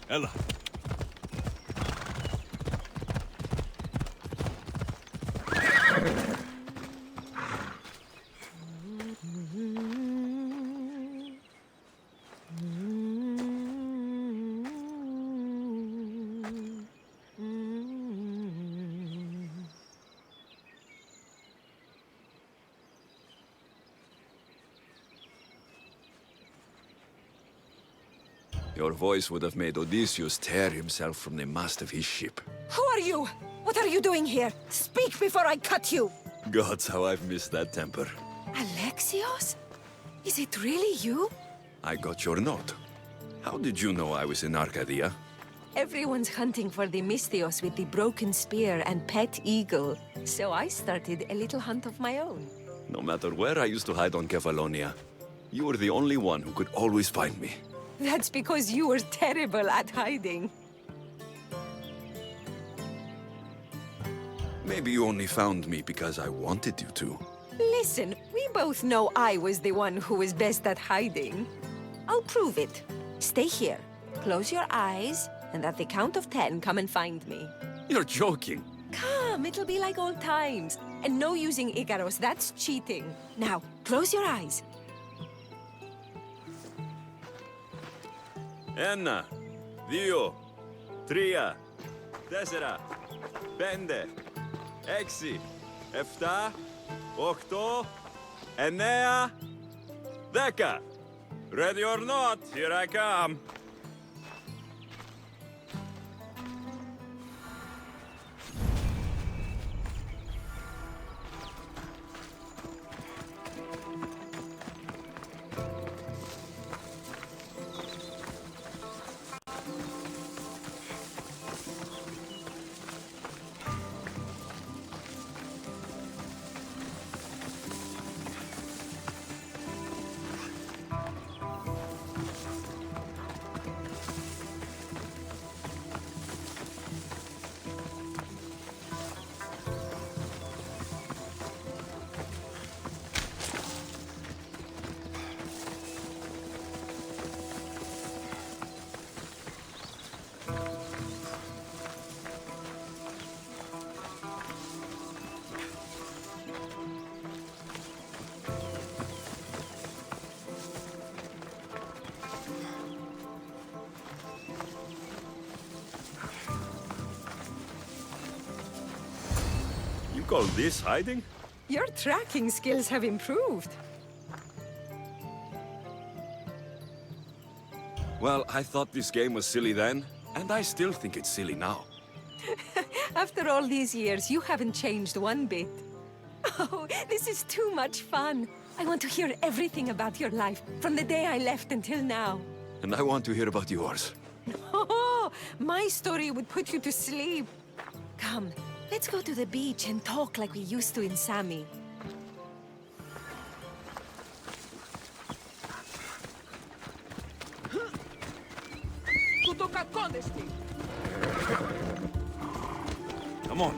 Ella. Your voice would have made Odysseus tear himself from the mast of his ship. Who are you? What are you doing here? Speak before I cut you! Gods, how I've missed that temper. Alexios? Is it really you? I got your note. How did you know I was in Arcadia? Everyone's hunting for the Misthios with the broken spear and pet eagle. So I started a little hunt of my own. No matter where I used to hide on Kefalonia, you were the only one who could always find me. That's because you were terrible at hiding. Maybe you only found me because I wanted you to. Listen, we both know I was the one who was best at hiding. I'll prove it. Stay here, close your eyes, and at the count of 10, come and find me. You're joking. Come, it'll be like old times. And no using Icaros, that's cheating. Now, close your eyes. Enna, δύο, τρία, τέσσερα, πέντε, έξι, εφτά, οχτώ, εννέα, δέκα. Ready or not, here I come. You call this hiding? Your tracking skills have improved. Well, I thought this game was silly then, and I still think it's silly now. After all these years, you haven't changed one bit. Oh, this is too much fun. I want to hear everything about your life, from the day I left until now. And I want to hear about yours. Oh, my story would put you to sleep. Come, let's go to the beach and talk like we used to in Sami. Come on.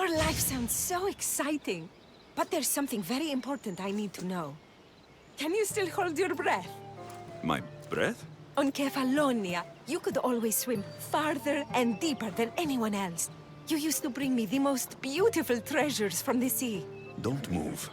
Your life sounds so exciting. But there's something very important I need to know. Can you still hold your breath? My breath? On Kefalonia, you could always swim farther and deeper than anyone else. You used to bring me the most beautiful treasures from the sea. Don't move.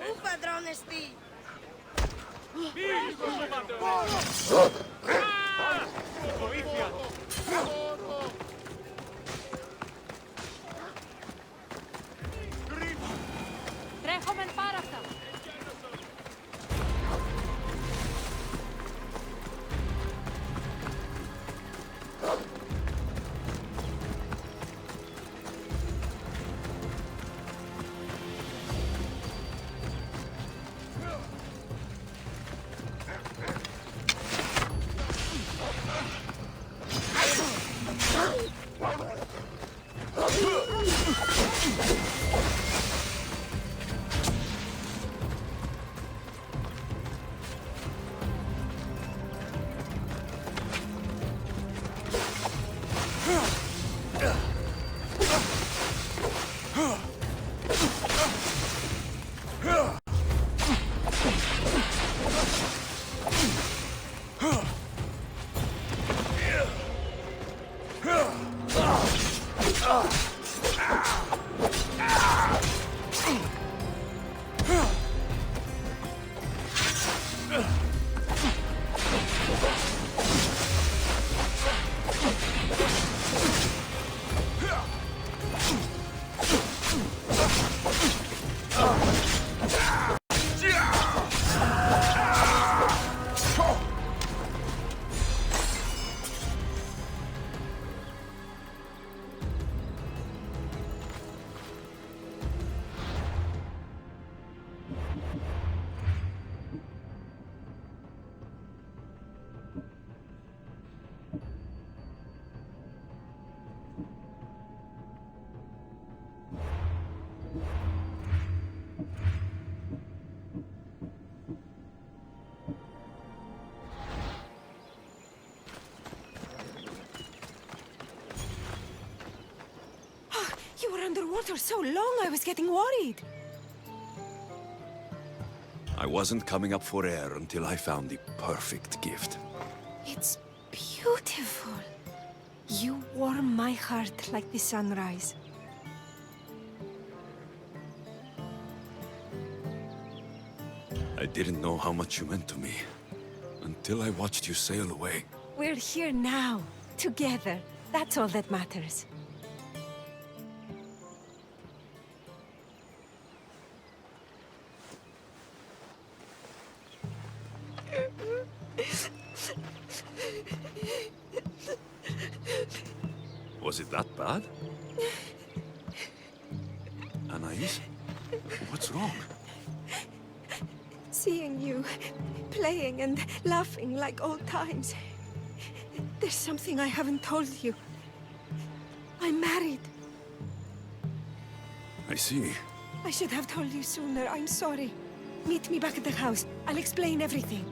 Un padrón esti. Τρέχομαι πάρα αυτά. You were underwater so long, I was getting worried. I wasn't coming up for air until I found the perfect gift. It's beautiful. You warm my heart like the sunrise. I didn't know how much you meant to me until I watched you sail away. We're here now, together. That's all that matters. Was it that bad? Anais? What's wrong? Seeing you playing and laughing like old times. There's something I haven't told you. I'm married. I see. I should have told you sooner. I'm sorry. Meet me back at the house. I'll explain everything.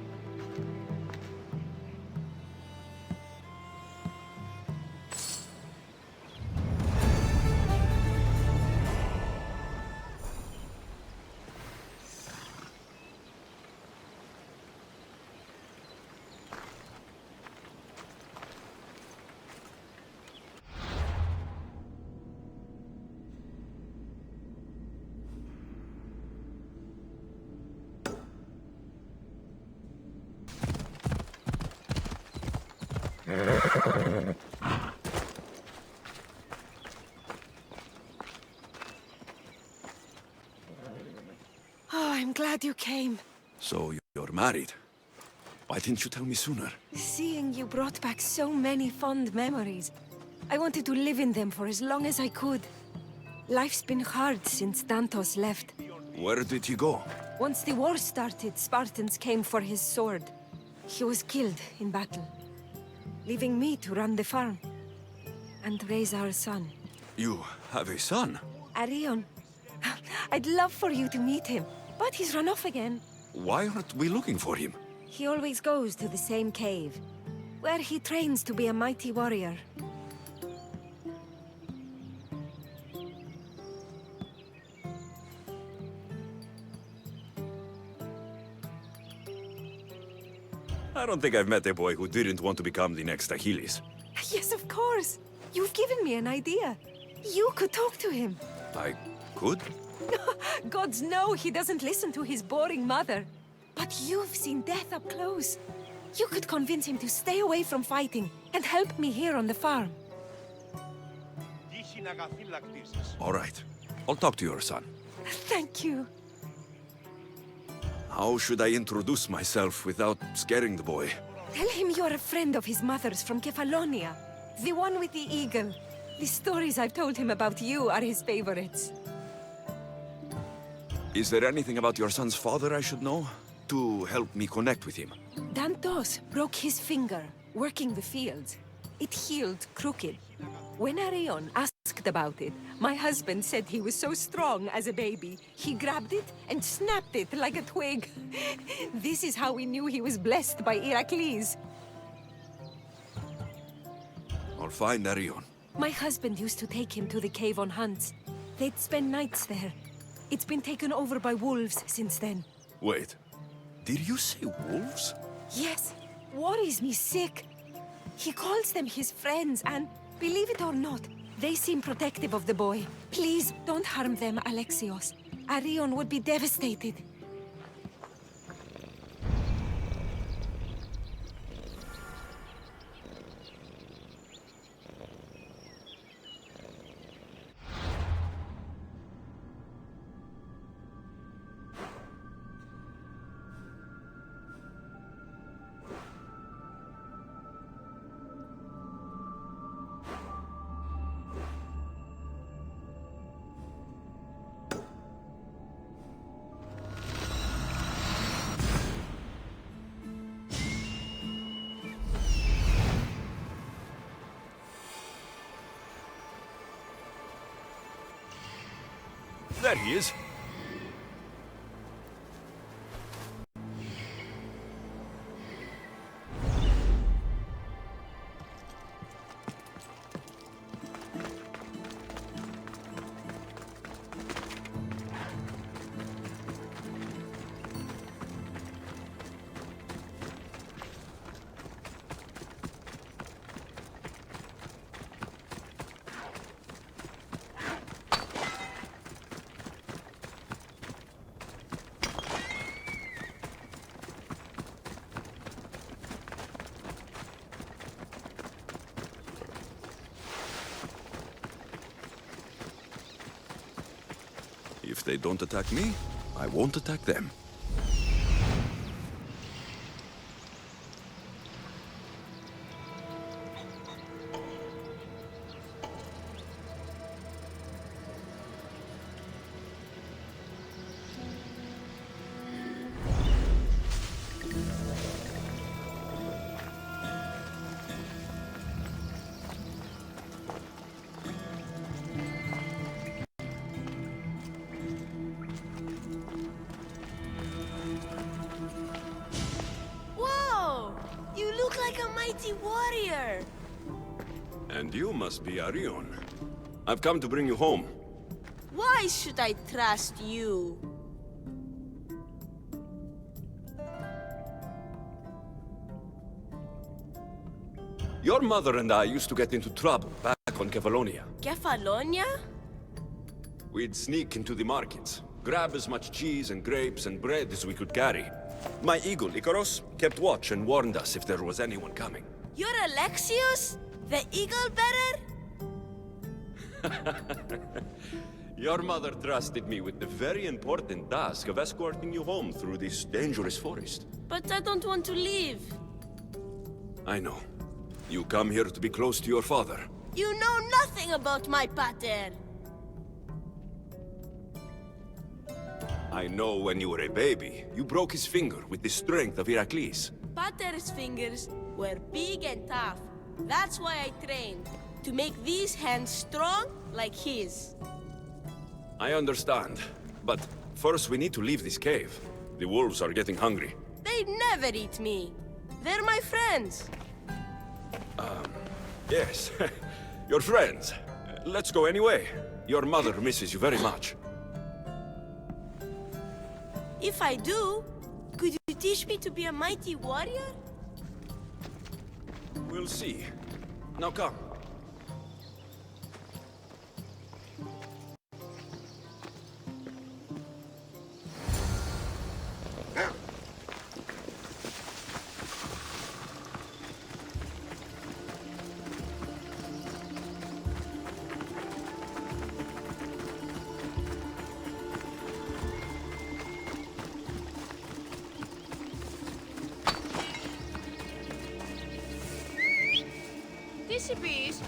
Oh, I'm glad you came. So you're married? Why didn't you tell me sooner? Seeing you brought back so many fond memories. I wanted to live in them for as long as I could. Life's been hard since Dantos left. Where did he go? Once the war started, Spartans came for his sword. He was killed in battle, leaving me to run the farm and raise our son. You have a son? Arion. I'd love for you to meet him, but he's run off again. Why aren't we looking for him? He always goes to the same cave, where he trains to be a mighty warrior. I don't think I've met a boy who didn't want to become the next Achilles. Yes, of course. You've given me an idea. You could talk to him. I could? Gods know he doesn't listen to his boring mother. But you've seen death up close. You could convince him to stay away from fighting and help me here on the farm. All right. I'll talk to your son. Thank you. How should I introduce myself without scaring the boy? Tell him you're a friend of his mother's from Kefalonia. The one with the eagle. The stories I've told him about you are his favorites. Is there anything about your son's father I should know? To help me connect with him? Dantos broke his finger, working the fields. It healed crooked. When Arion asked about it, my husband said he was so strong as a baby, he grabbed it and snapped it like a twig. This is how we knew he was blessed by Heracles. I'll find Arion. My husband used to take him to the cave on hunts. They'd spend nights there. It's been taken over by wolves since then. Wait. Did you say wolves? Yes, worries me sick. He calls them his friends and, believe it or not, they seem protective of the boy. Please, don't harm them, Alexios. Arion would be devastated. There he is. If they don't attack me, I won't attack them. Warrior! And you must be Arion. I've come to bring you home. Why should I trust you? Your mother and I used to get into trouble back on Kefalonia. Kefalonia? We'd sneak into the markets, grab as much cheese and grapes and bread as we could carry. My eagle, Icaros, kept watch and warned us if there was anyone coming. You're Alexios? The eagle bearer? Your mother trusted me with the very important task of escorting you home through this dangerous forest. But I don't want to leave. I know. You come here to be close to your father. You know nothing about my pater. I know when you were a baby, you broke his finger with the strength of Heracles. Pater's fingers were big and tough. That's why I trained. To make these hands strong like his. I understand. But first we need to leave this cave. The wolves are getting hungry. They never eat me. They're my friends. Yes. Your friends. Let's go anyway. Your mother misses you very much. If I do, could you teach me to be a mighty warrior? We'll see. Now come. recipes.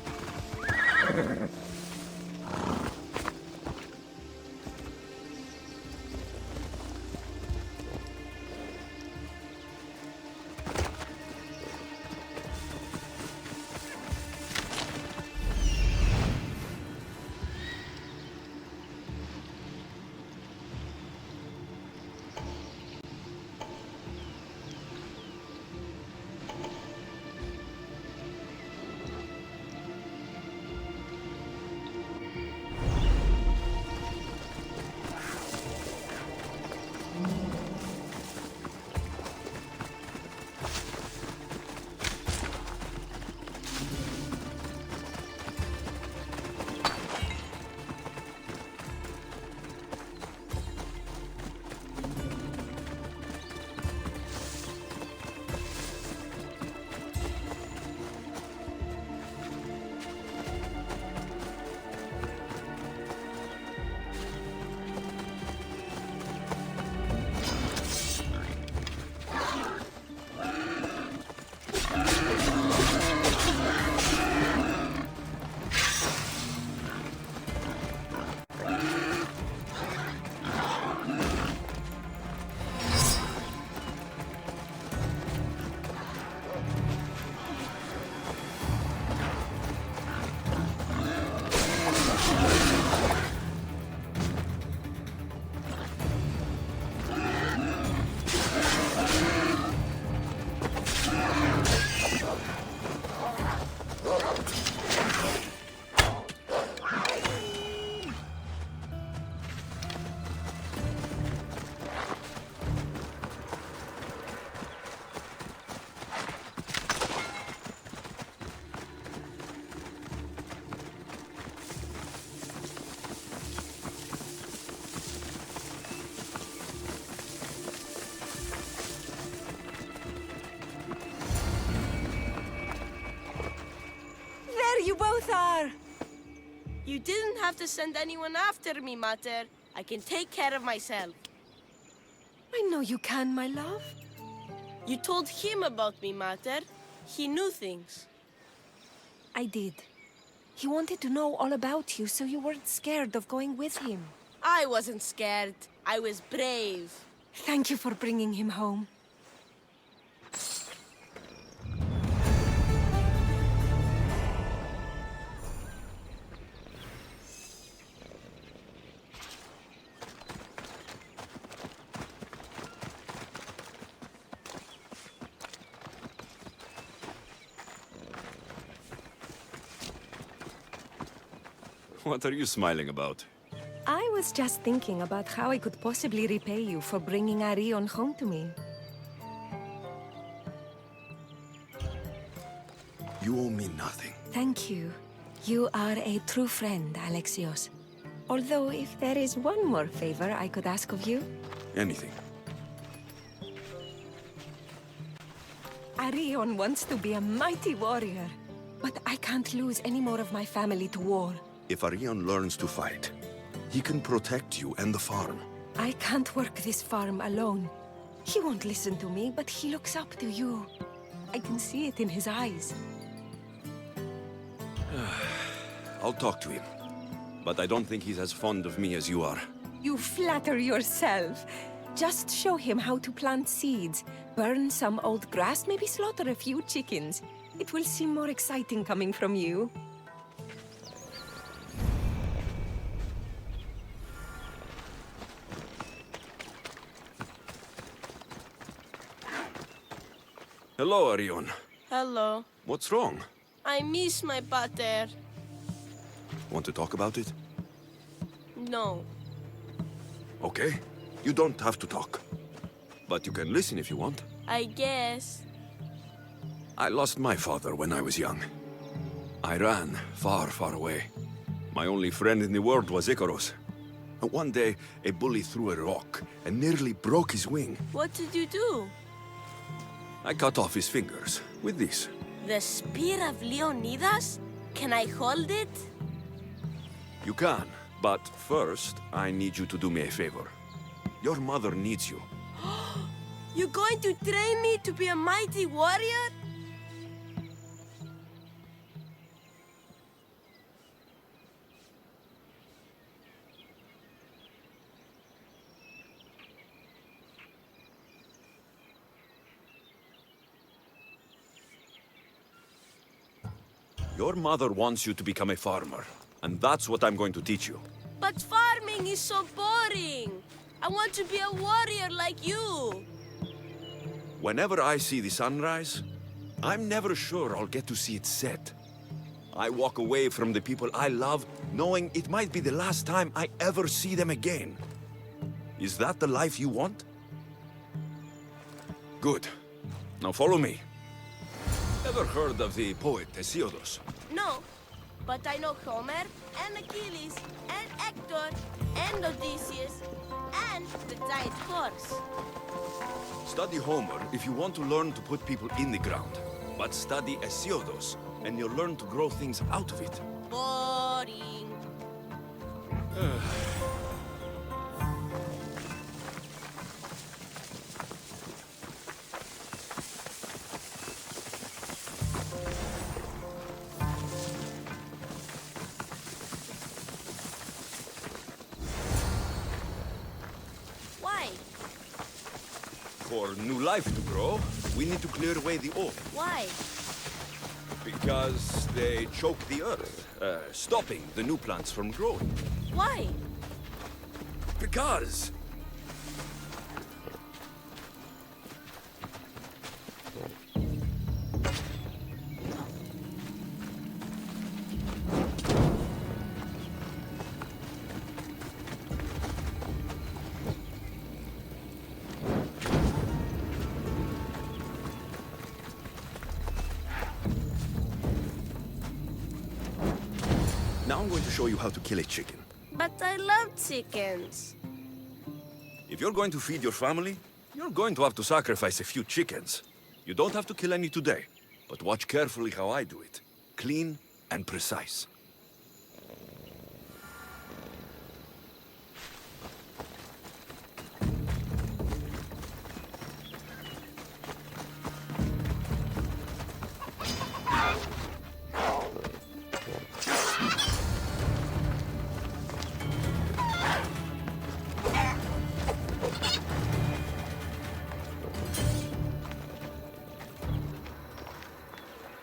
You both are! You didn't have to send anyone after me, Mater. I can take care of myself. I know you can, my love. You told him about me, Mater. He knew things. I did. He wanted to know all about you, so you weren't scared of going with him. I wasn't scared. I was brave. Thank you for bringing him home. What are you smiling about? I was just thinking about how I could possibly repay you for bringing Arion home to me. You owe me nothing. Thank you. You are a true friend, Alexios. Although, if there is one more favor I could ask of you... Anything. Arion wants to be a mighty warrior. But I can't lose any more of my family to war. If Arion learns to fight, he can protect you and the farm. I can't work this farm alone. He won't listen to me, but he looks up to you. I can see it in his eyes. I'll talk to him. But I don't think he's as fond of me as you are. You flatter yourself. Just show him how to plant seeds, burn some old grass, maybe slaughter a few chickens. It will seem more exciting coming from you. Hello, Arion. Hello. What's wrong? I miss my pater. Want to talk about it? No. Okay. You don't have to talk. But you can listen if you want. I guess. I lost my father when I was young. I ran far, far away. My only friend in the world was Icaros. One day, a bully threw a rock and nearly broke his wing. What did you do? I cut off his fingers with this. The spear of Leonidas? Can I hold it? You can, but first, I need you to do me a favor. Your mother needs you. You're going to train me to be a mighty warrior? Your mother wants you to become a farmer, and that's what I'm going to teach you. But farming is so boring. I want to be a warrior like you. Whenever I see the sunrise, I'm never sure I'll get to see it set. I walk away from the people I love, knowing it might be the last time I ever see them again. Is that the life you want? Good. Now follow me. Ever heard of the poet Hesiodus? No, but I know Homer and Achilles and Hector and Odysseus and the giant horse. Study Homer if you want to learn to put people in the ground. But study Hesiodus, and you'll learn to grow things out of it. Boring. Why? For new life to grow, we need to clear away the old. Why? Because they choke the earth, stopping the new plants from growing. Why? Because... Now I'm going to show you how to kill a chicken. But I love chickens. If you're going to feed your family, you're going to have to sacrifice a few chickens. You don't have to kill any today, but watch carefully how I do it. Clean and precise.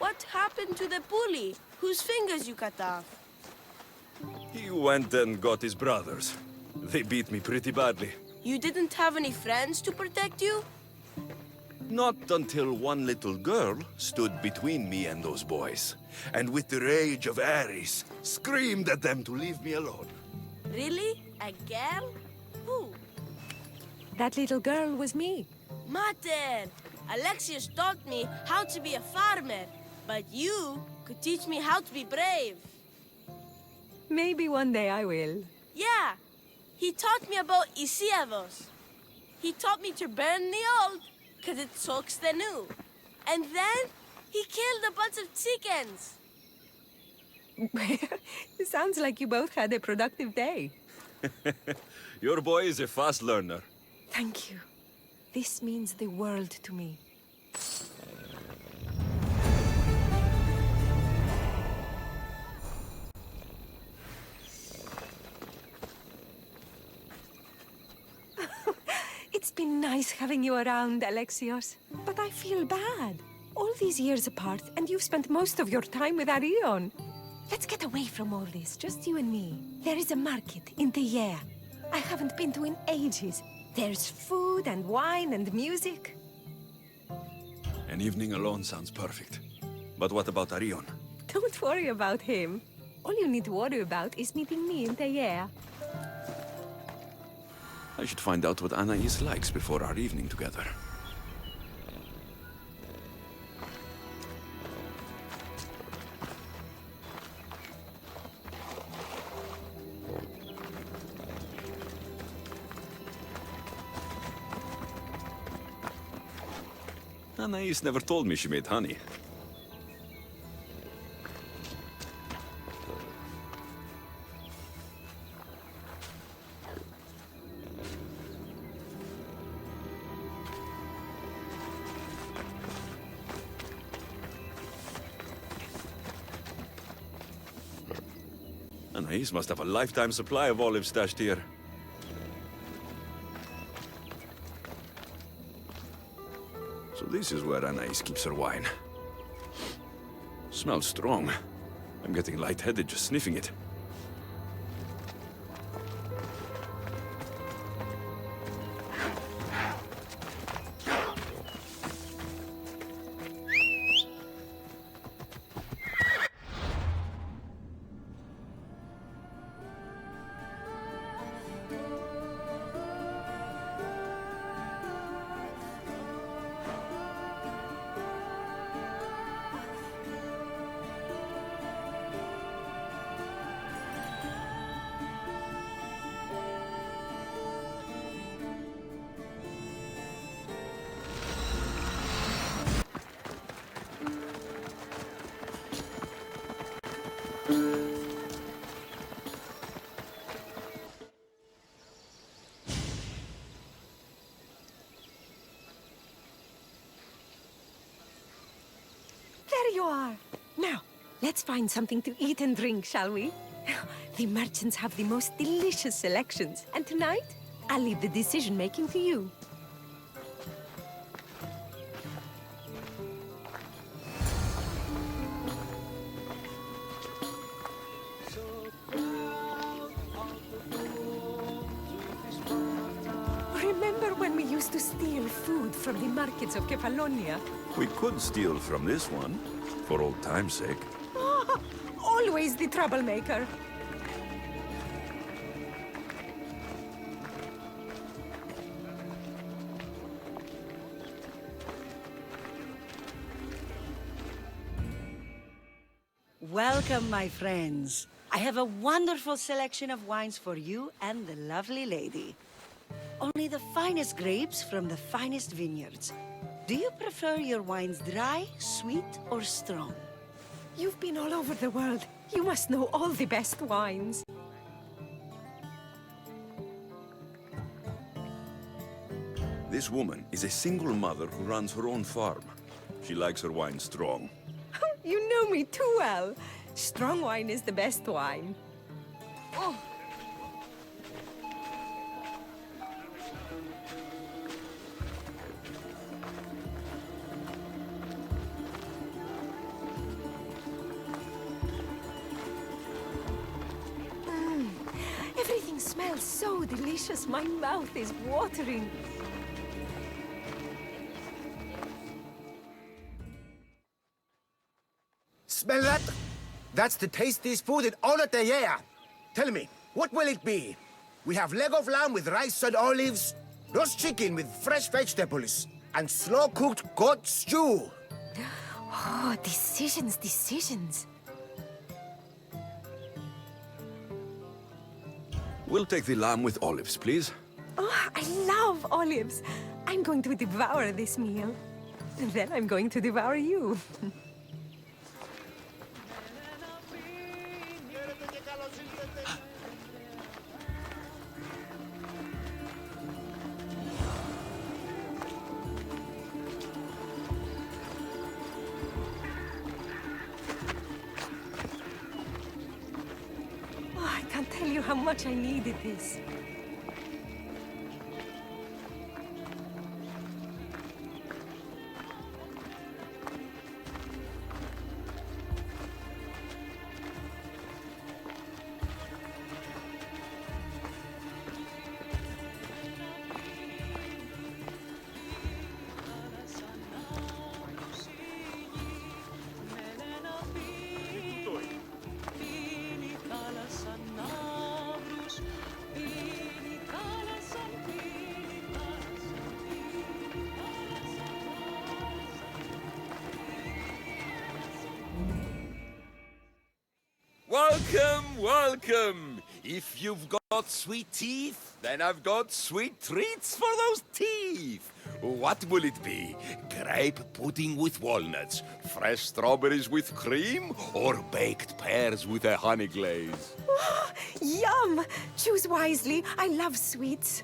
What happened to the bully whose fingers you cut off? He went and got his brothers. They beat me pretty badly. You didn't have any friends to protect you? Not until one little girl stood between me and those boys, and with the rage of Ares, screamed at them to leave me alone. Really? A girl? Who? That little girl was me. Mater! Alexius taught me how to be a farmer, but you could teach me how to be brave. Maybe one day I will. Yeah, he taught me about Isiavos. He taught me to burn the old, because it soaks the new. And then he killed a bunch of chickens. It sounds like you both had a productive day. Your boy is a fast learner. Thank you. This means the world to me. It's been nice having you around, Alexios. But I feel bad. All these years apart, and you've spent most of your time with Arion. Let's get away from all this, just you and me. There is a market in the air. I haven't been to in ages. There's food and wine and music. An evening alone sounds perfect. But what about Arion? Don't worry about him. All you need to worry about is meeting me in the air. I should find out what Anais likes before our evening together. Anais never told me she made honey. Anais must have a lifetime supply of olives stashed here. So this is where Anais keeps her wine. Smells strong. I'm getting lightheaded just sniffing it. There you are. Now, let's find something to eat and drink, shall we? The merchants have the most delicious selections, and tonight, I'll leave the decision-making to you. Remember when we used to steal food from the markets of Kefalonia? We could steal from this one, for old time's sake. Always the troublemaker. Welcome, my friends. I have a wonderful selection of wines for you and the lovely lady. Only the finest grapes from the finest vineyards. Do you prefer your wines dry, sweet, or strong? You've been all over the world. You must know all the best wines. This woman is a single mother who runs her own farm. She likes her wine strong. You know me too well. Strong wine is the best wine. Oh. Everything smells so delicious. My mouth is watering. Smell that? That's the tastiest food in all of the year. Tell me, what will it be? We have leg of lamb with rice and olives, roast chicken with fresh vegetables, and slow-cooked goat stew. Oh, decisions, decisions. We'll take the lamb with olives, please. Oh, I love olives. I'm going to devour this meal. And then I'm going to devour you. I can't tell you how much I needed this. Welcome, welcome! If you've got sweet teeth, then I've got sweet treats for those teeth. What will it be? Grape pudding with walnuts, fresh strawberries with cream, or baked pears with a honey glaze? Yum! Choose wisely. I love sweets.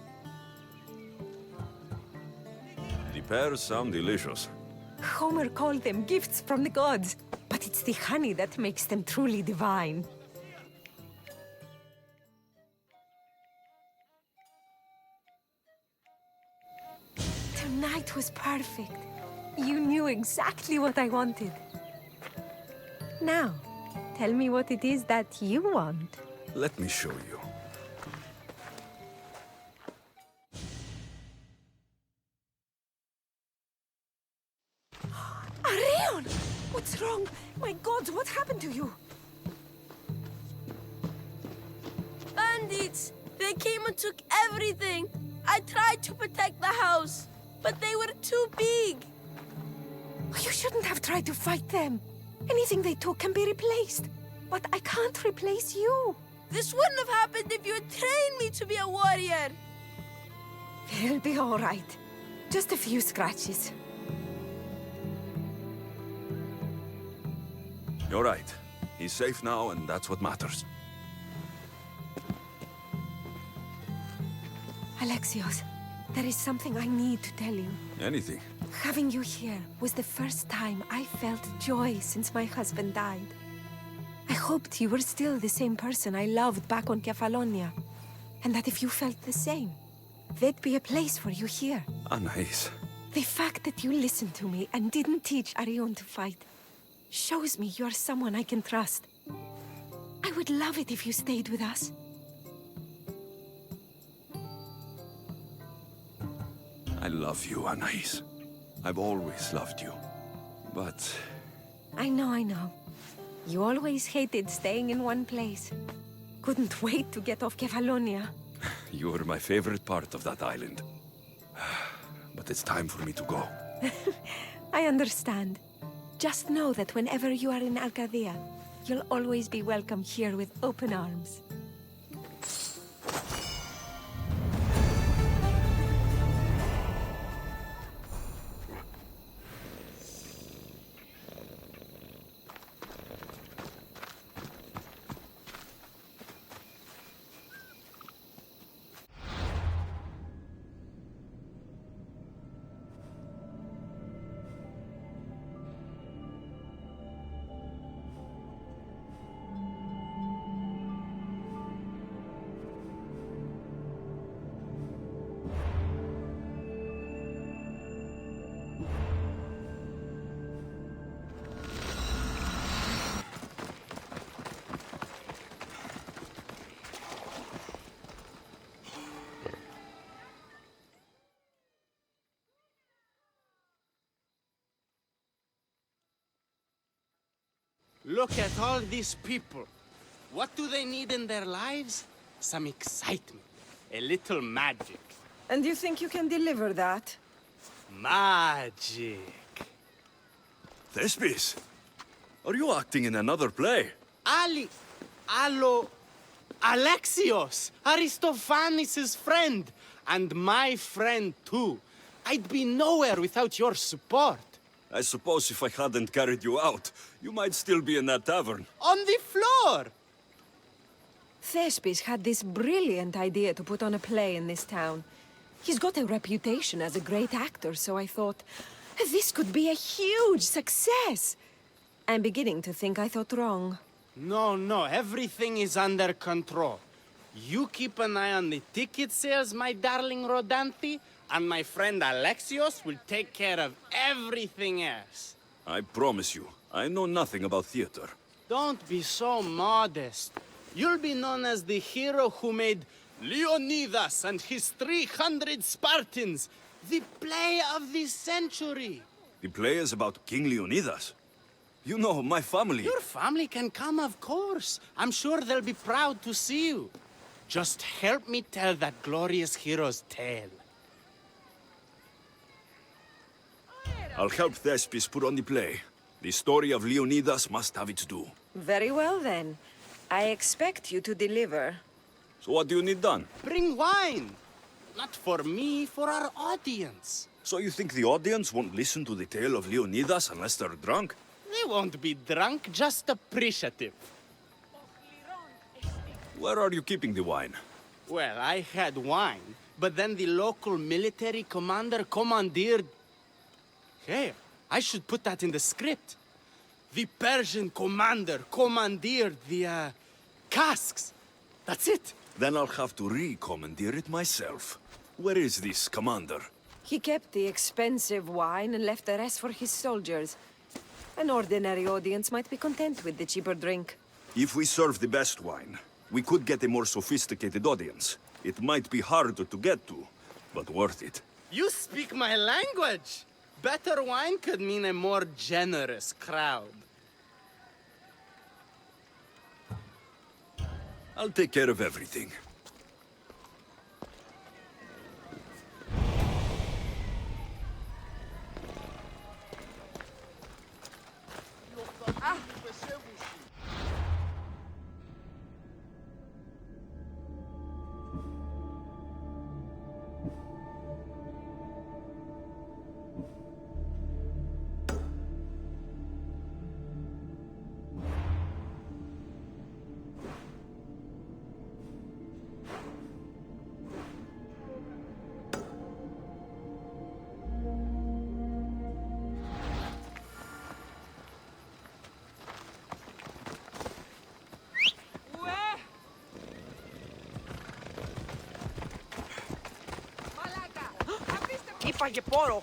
The pears sound delicious. Homer called them gifts from the gods. But it's the honey that makes them truly divine. Tonight was perfect. You knew exactly what I wanted. Now, Tell me what it is that you want. Let me show you. Arion! What's wrong? My God, what happened to you? Bandits! They came and took everything. I tried to protect the house, but they were too big. You shouldn't have tried to fight them. Anything they took can be replaced. But I can't replace you. This wouldn't have happened if you had trained me to be a warrior. They'll be all right. Just a few scratches. You're right. He's safe now, and that's what matters. Alexios, there is something I need to tell you. Anything. Having you here was the first time I felt joy since my husband died. I hoped you were still the same person I loved back on Kefalonia, and that if you felt the same, there'd be a place for you here. Anais. The fact that you listened to me and didn't teach Arion to fight shows me you're someone I can trust. I would love it if you stayed with us. I love you, Anais. I've always loved you. But I know. You always hated staying in one place. Couldn't wait to get off Kefalonia. you were my favorite part of that island. But it's time for me to go. I understand. Just know that whenever you are in Arcadia, you'll always be welcome here with open arms. Look at all these people. What do they need in their lives? Some excitement. A little magic. And you think you can deliver that? Magic. Thespis! Are you acting in another play? Alexios! Aristophanes' friend! And my friend, too. I'd be nowhere without your support. I suppose if I hadn't carried you out, you might still be in that tavern. On the floor! Thespis had this brilliant idea to put on a play in this town. He's got a reputation as a great actor, so I thought, this could be a huge success. I'm beginning to think I thought wrong. No, everything is under control. You keep an eye on the ticket sales, my darling Rodanthi, and my friend Alexios will take care of everything else. I promise you, I know nothing about theater. Don't be so modest. You'll be known as the hero who made Leonidas and his 300 Spartans the play of the century. The play is about King Leonidas. You know, my family... Your family can come, of course. I'm sure they'll be proud to see you. Just help me tell that glorious hero's tale. I'll help Thespis put on the play. The story of Leonidas must have its due. Very well, then. I expect you to deliver. So what do you need done? Bring wine. Not for me, for our audience. So you think the audience won't listen to the tale of Leonidas unless they're drunk? They won't be drunk, just appreciative. Where are you keeping the wine? Well, I had wine, but then the local military commander commandeered... Hey, I should put that in the script. The Persian commander commandeered the, casks. That's it. Then I'll have to re-commandeer it myself. Where is this commander? He kept the expensive wine and left the rest for his soldiers. An ordinary audience might be content with the cheaper drink. If we serve the best wine, we could get a more sophisticated audience. It might be harder to get to, but worth it. You speak my language! Better wine could mean a more generous crowd. I'll take care of everything. Είπαγε πόρο.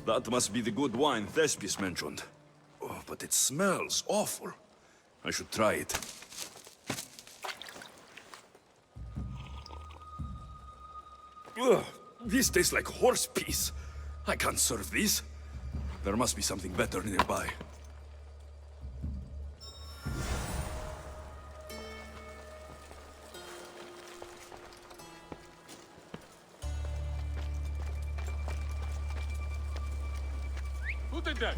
That must be the good wine Thespis mentioned. Oh, but it smells awful. I should try it. Ugh, this tastes like horse piss. I can't serve this. There must be something better nearby. Who did that?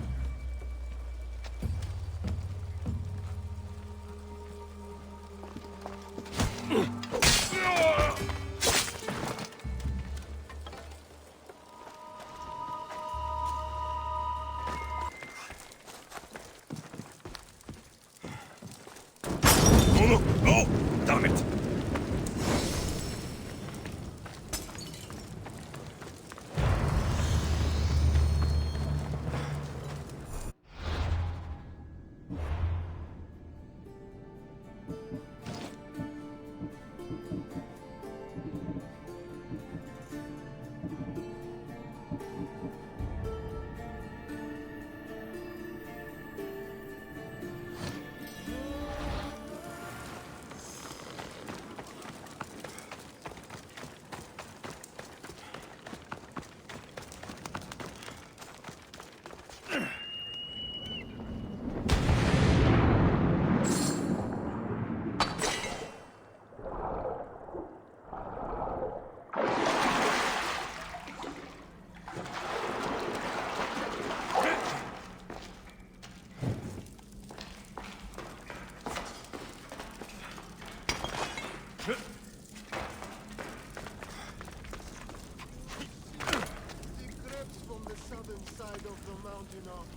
No, no! Damn it!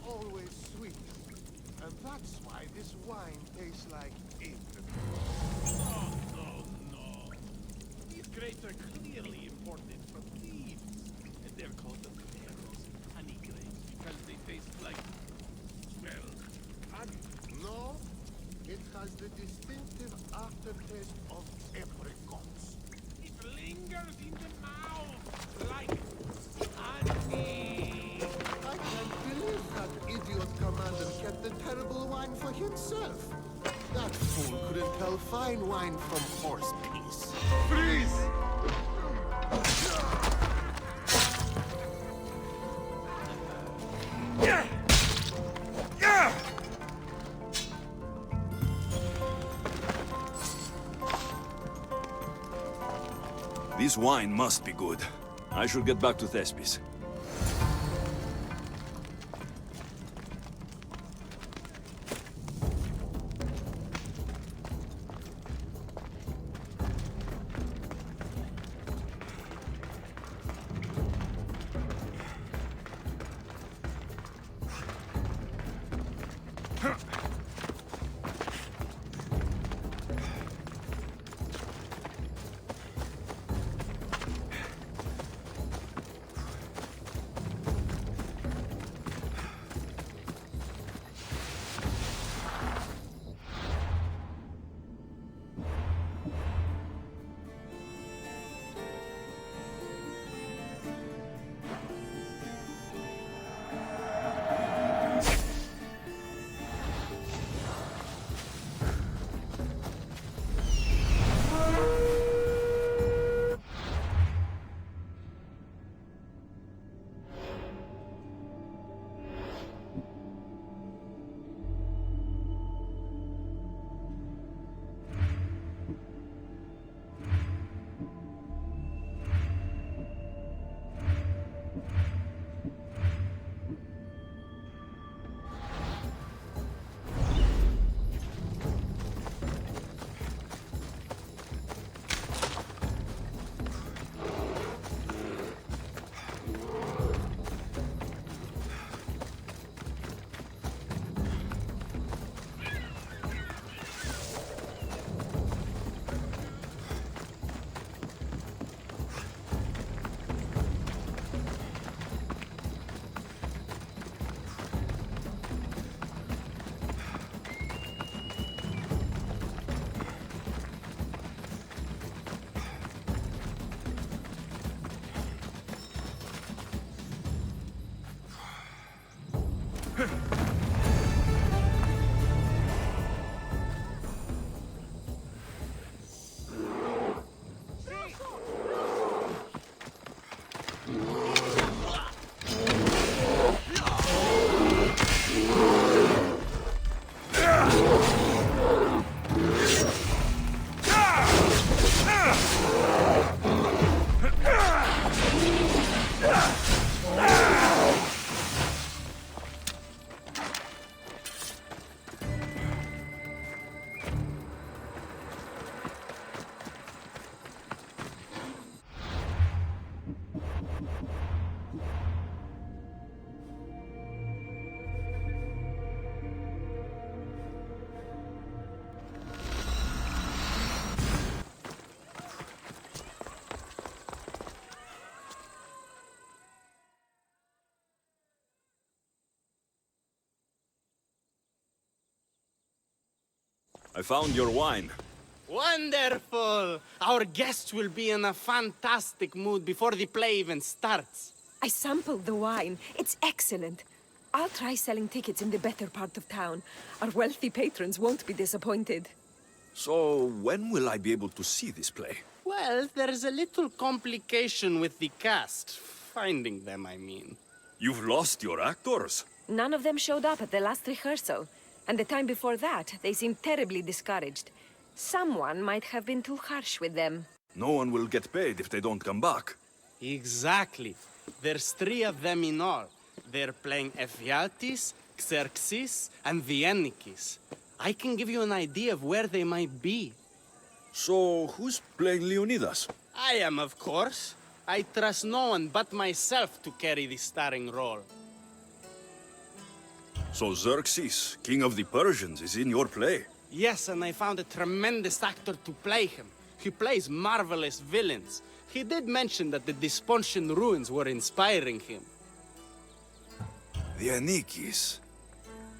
Always sweet. And that's why this wine tastes like apricot. Oh, no. These grapes are clearly imported from thieves. And they're called the honey grapes because they taste like, well, honey. No, it has the distinctive aftertaste of apricots. It lingers in the mouth like honey. wine from horse piss. Freeze! This wine must be good. I should get back to Thespis. I found your wine. Wonderful! Our guests will be in a fantastic mood before the play even starts. I sampled the wine. It's excellent. I'll try selling tickets in the better part of town. Our wealthy patrons won't be disappointed. So, when will I be able to see this play? Well, there's a little complication with the cast. Finding them, I mean. You've lost your actors? None of them showed up at the last rehearsal. And the time before that, they seemed terribly discouraged. Someone might have been too harsh with them. No one will get paid if they don't come back. Exactly. There's 3 of them in all. They're playing Ephialtes, Xerxes, and the Ennikis. I can give you an idea of where they might be. So, who's playing Leonidas? I am, of course. I trust no one but myself to carry the starring role. So Xerxes, king of the Persians, is in your play? Yes, and I found a tremendous actor to play him. He plays marvelous villains. He did mention that the Despontian ruins were inspiring him. The Ennikis.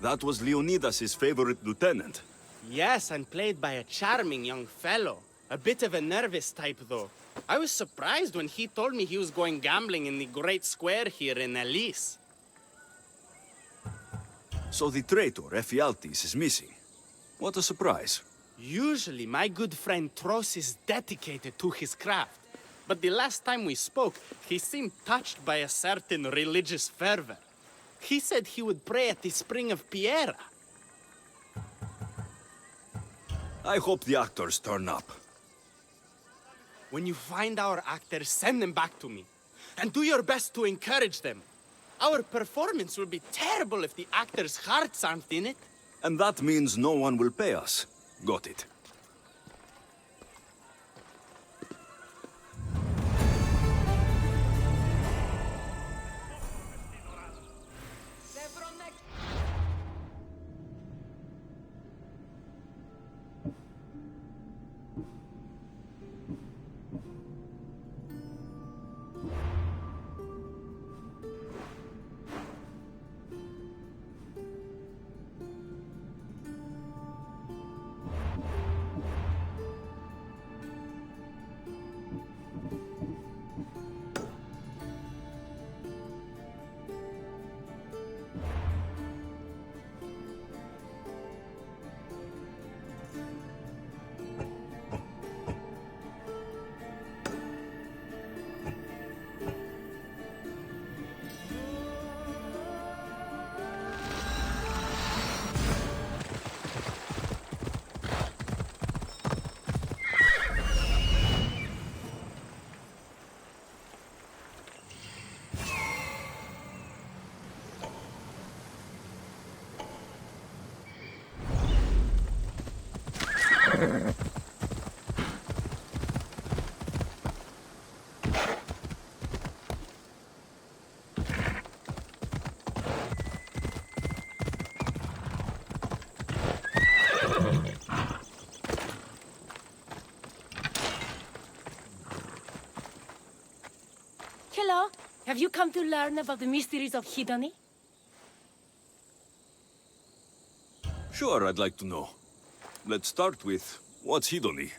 That was Leonidas' favorite lieutenant. Yes, and played by a charming young fellow. A bit of a nervous type, though. I was surprised when he told me he was going gambling in the Great Square here in Elise. So the traitor, Ephialtes, is missing. What a surprise. Usually, my good friend Tros is dedicated to his craft. But the last time we spoke, he seemed touched by a certain religious fervor. He said he would pray at the spring of Piera. I hope the actors turn up. When you find our actors, send them back to me. And do your best to encourage them. Our performance will be terrible if the actors' hearts aren't in it. And that means no one will pay us. Got it. Hello. Have you come to learn about the mysteries of Hedony? Sure, I'd like to know. Let's start with, what's Hedony?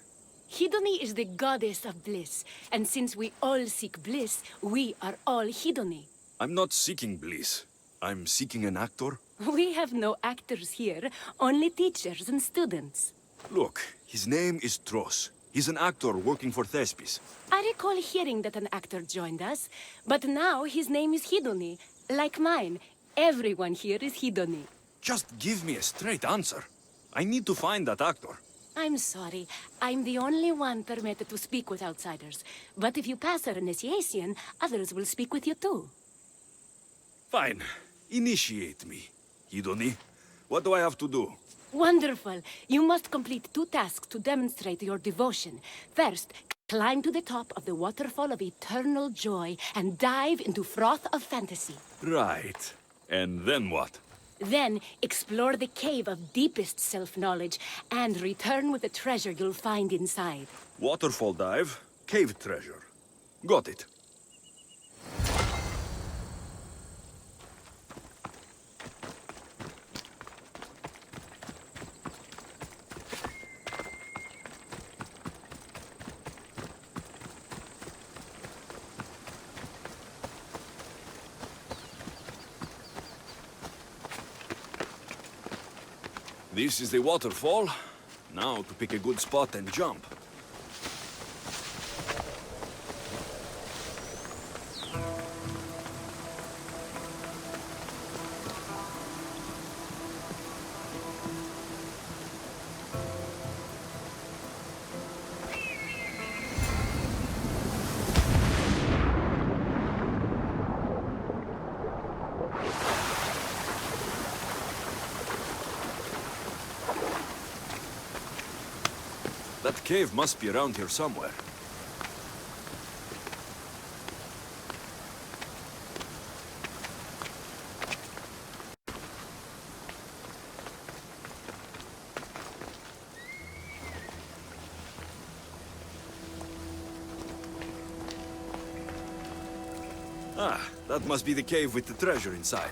Hedony is the goddess of bliss, and since we all seek bliss, we are all Hedony. I'm not seeking bliss. I'm seeking an actor. We have no actors here, only teachers and students. Look, his name is Tros. He's an actor working for Thespis. I recall hearing that an actor joined us, but now his name is Hedony. Like mine, everyone here is Hedony. Just give me a straight answer. I need to find that actor. I'm sorry. I'm the only one permitted to speak with outsiders. But if you pass our initiation, others will speak with you too. Fine. Initiate me. Hedony, what do I have to do? Wonderful. You must complete 2 tasks to demonstrate your devotion. First, climb to the top of the waterfall of eternal joy and dive into froth of fantasy. Right. And then what? Then, explore the cave of deepest self-knowledge and return with the treasure you'll find inside. Waterfall dive, cave treasure. Got it. This is the waterfall. Now to pick a good spot and jump. That cave must be around here somewhere. Ah, that must be the cave with the treasure inside.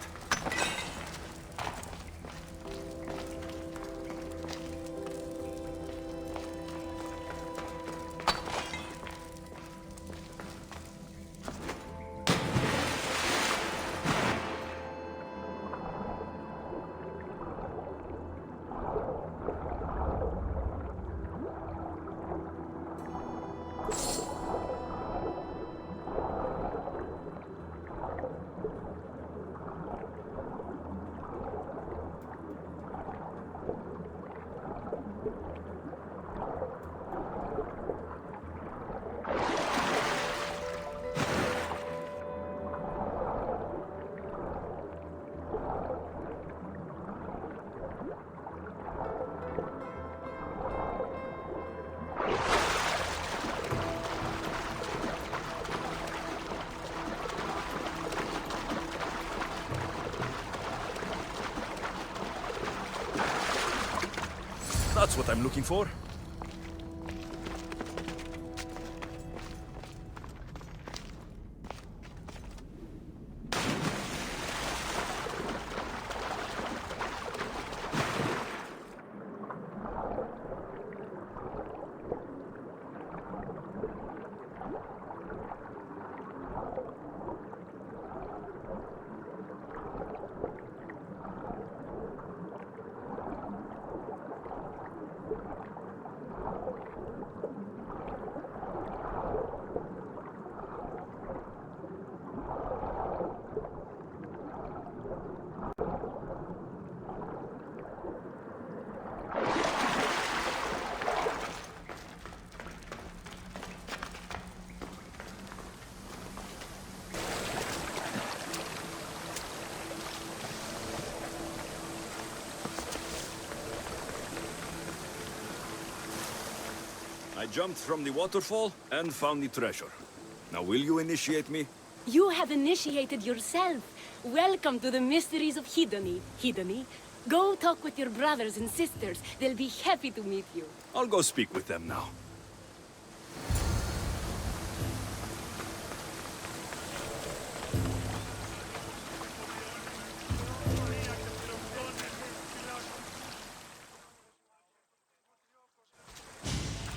That's what I'm looking for. I jumped from the waterfall and found the treasure. Now will you initiate me? You have initiated yourself. Welcome to the mysteries of Hedony. Hedony, go talk with your brothers and sisters. They'll be happy to meet you. I'll go speak with them now.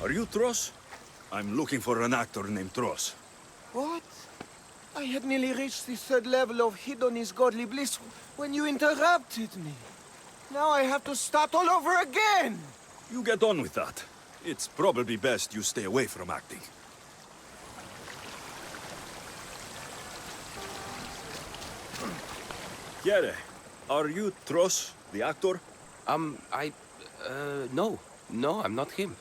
Are you Tros? I'm looking for an actor named Tros. What? I had nearly reached the 3rd level of Hedony's godly bliss when you interrupted me. Now I have to start all over again! You get on with that. It's probably best you stay away from acting. Kiere, are you Tros, the actor? No. No, I'm not him.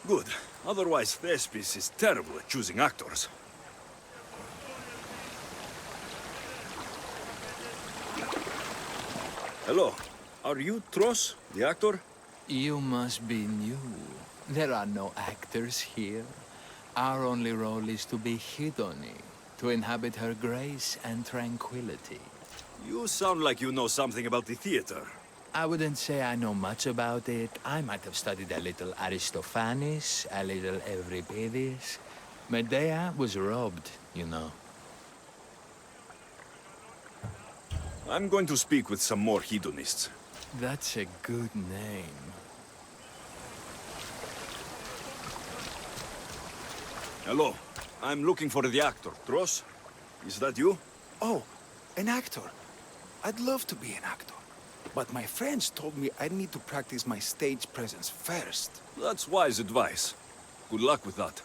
Good. Otherwise, Thespis is terrible at choosing actors. Hello. Are you Tros, the actor? You must be new. There are no actors here. Our only role is to be Hedony, to inhabit her grace and tranquility. You sound like you know something about the theater. I wouldn't say I know much about it. I might have studied a little Aristophanes, a little Euripides. Medea was robbed, you know. I'm going to speak with some more hedonists. That's a good name. Hello. I'm looking for the actor, Tros. Is that you? Oh, an actor. I'd love to be an actor. But my friends told me I need to practice my stage presence first. That's wise advice. Good luck with that.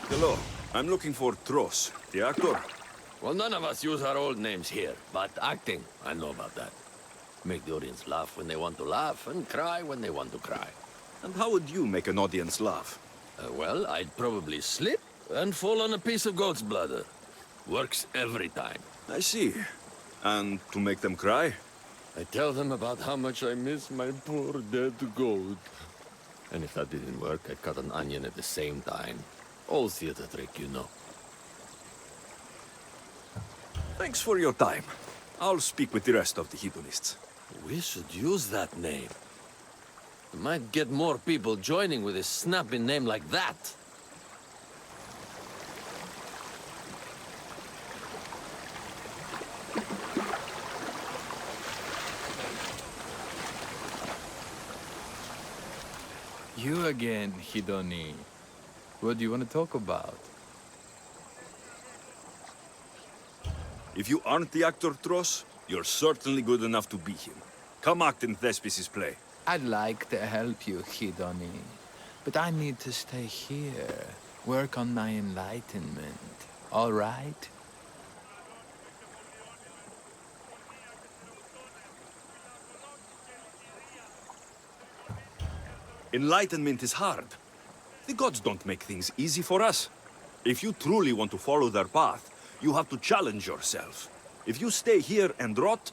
Hello. I'm looking for Tros, the actor. Well, none of us use our old names here, but acting, I know about that. Make the audience laugh when they want to laugh, and cry when they want to cry. And how would you make an audience laugh? Well, I'd probably slip and fall on a piece of goat's bladder. Works every time. I see. And to make them cry? I tell them about how much I miss my poor dead goat. And if that didn't work, I'd cut an onion at the same time. Old theater trick, you know. Thanks for your time. I'll speak with the rest of the hedonists. We should use that name. We might get more people joining with a snappy name like that. You again, Hedony. What do you want to talk about? If you aren't the actor Tros, you're certainly good enough to be him. Come act in Thespis' play. I'd like to help you, Hedony. But I need to stay here. Work on my enlightenment. All right? Enlightenment is hard. The gods don't make things easy for us. If you truly want to follow their path, you have to challenge yourself. If you stay here and rot,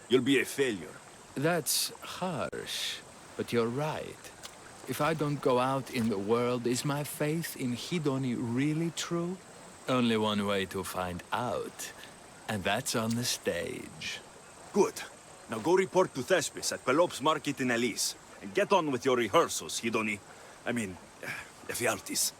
you'll be a failure. That's harsh, but you're right. If I don't go out in the world, is my faith in Hedony really true? Only one way to find out, and that's on the stage. Good. Now go report to Thespis at Pelop's market in Elise. And get on with your rehearsals, Hidoni. I mean, Ephialtes.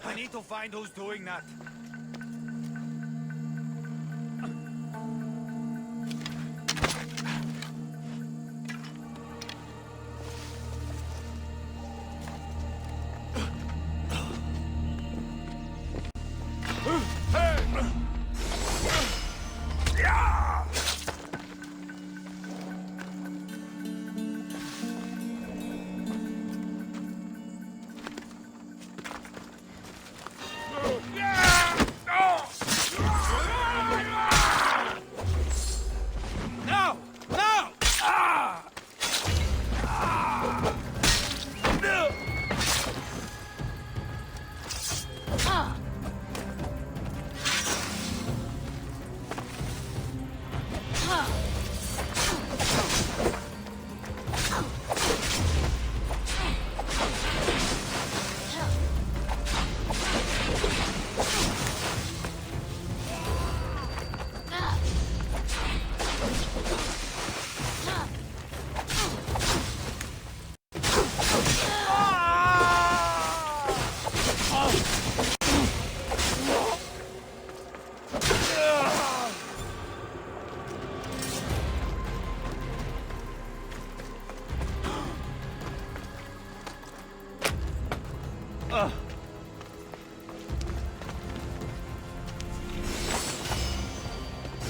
I need to find who's doing that.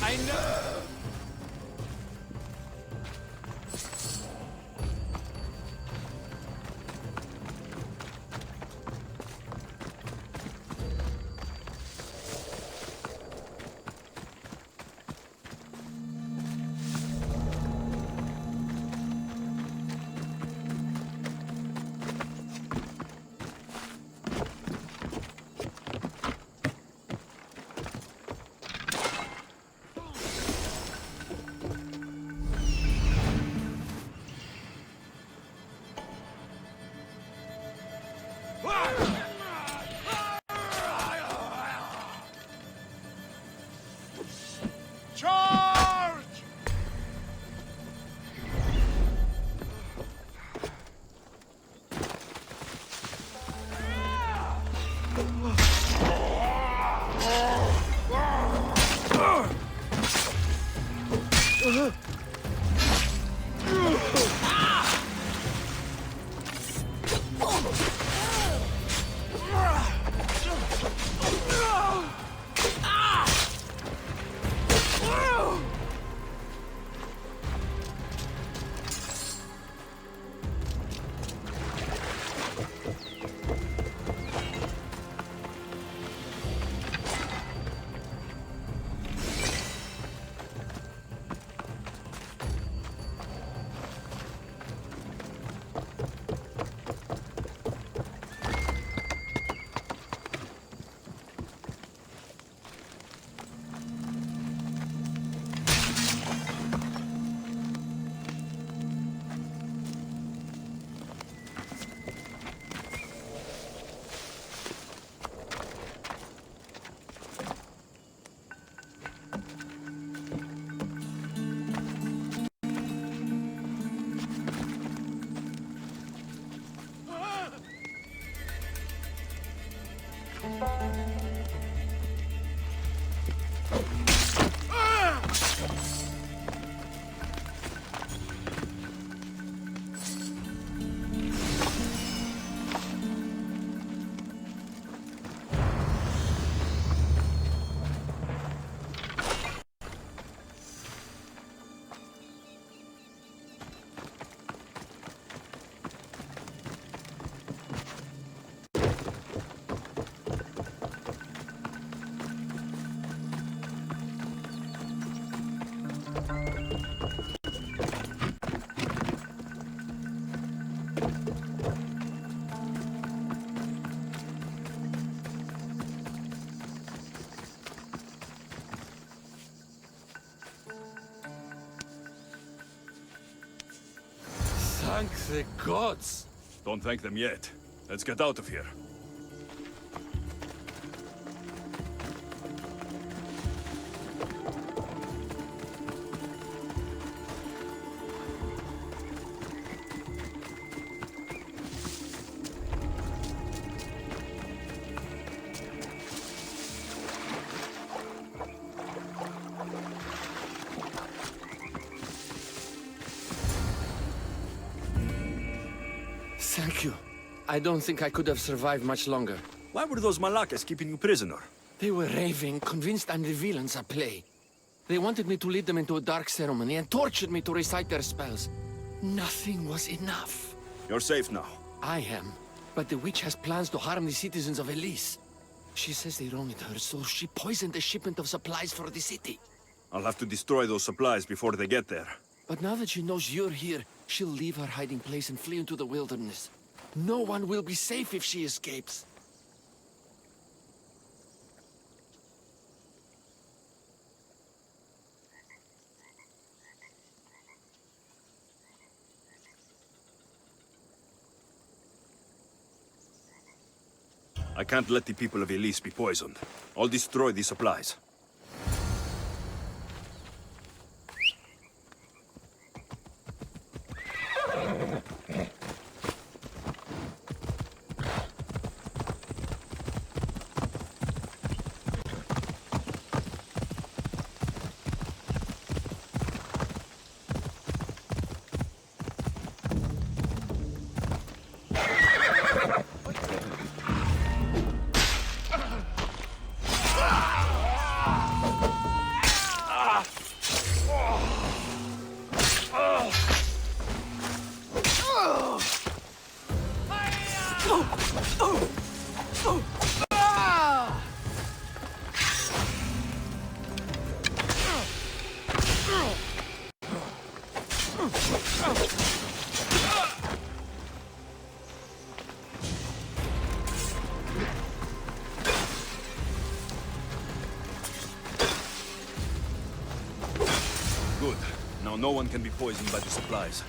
I know. Charge! Thank the gods! Don't thank them yet. Let's get out of here. Thank you. I don't think I could have survived much longer. Why were those Malakas keeping you prisoner? They were raving, convinced I'm the villains at play. They wanted me to lead them into a dark ceremony and tortured me to recite their spells. Nothing was enough. You're safe now. I am. But the witch has plans to harm the citizens of Elise. She says they wronged her, so she poisoned the shipment of supplies for the city. I'll have to destroy those supplies before they get there. But now that she knows you're here, she'll leave her hiding place and flee into the wilderness. No one will be safe if she escapes. I can't let the people of Elise be poisoned. I'll destroy the supplies. Good. Now no one can be poisoned by the supplies.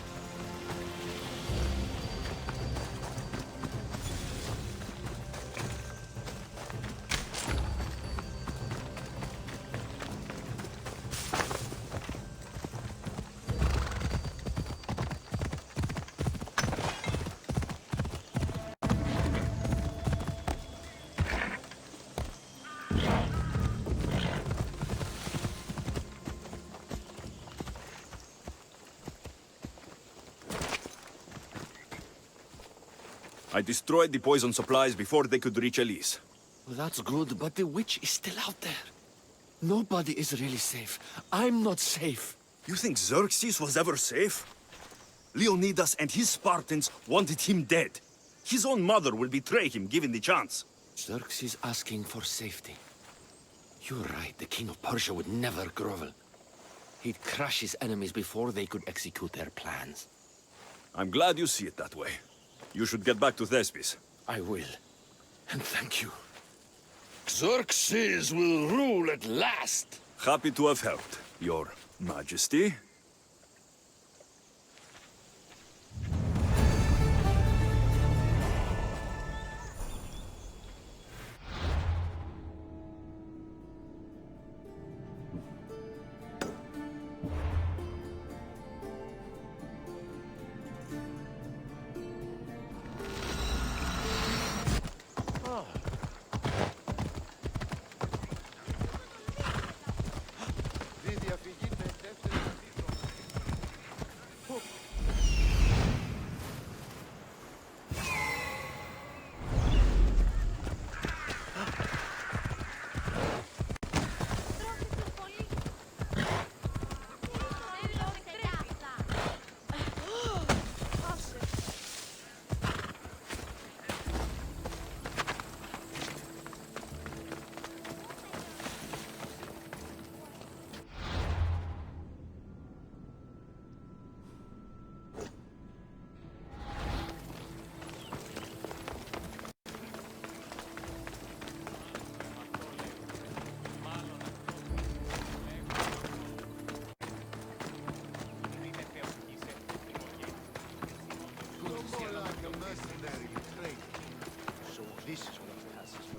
I destroyed the poison supplies before they could reach Elise. Well, that's good, but the witch is still out there. Nobody is really safe. I'm not safe. You think Xerxes was ever safe? Leonidas and his Spartans wanted him dead. His own mother will betray him given the chance. Xerxes asking for safety. You're right, the king of Persia would never grovel. He'd crush his enemies before they could execute their plans. I'm glad you see it that way. You should get back to Thespis. I will. And thank you. Xerxes will rule at last! Happy to have helped, Your Majesty.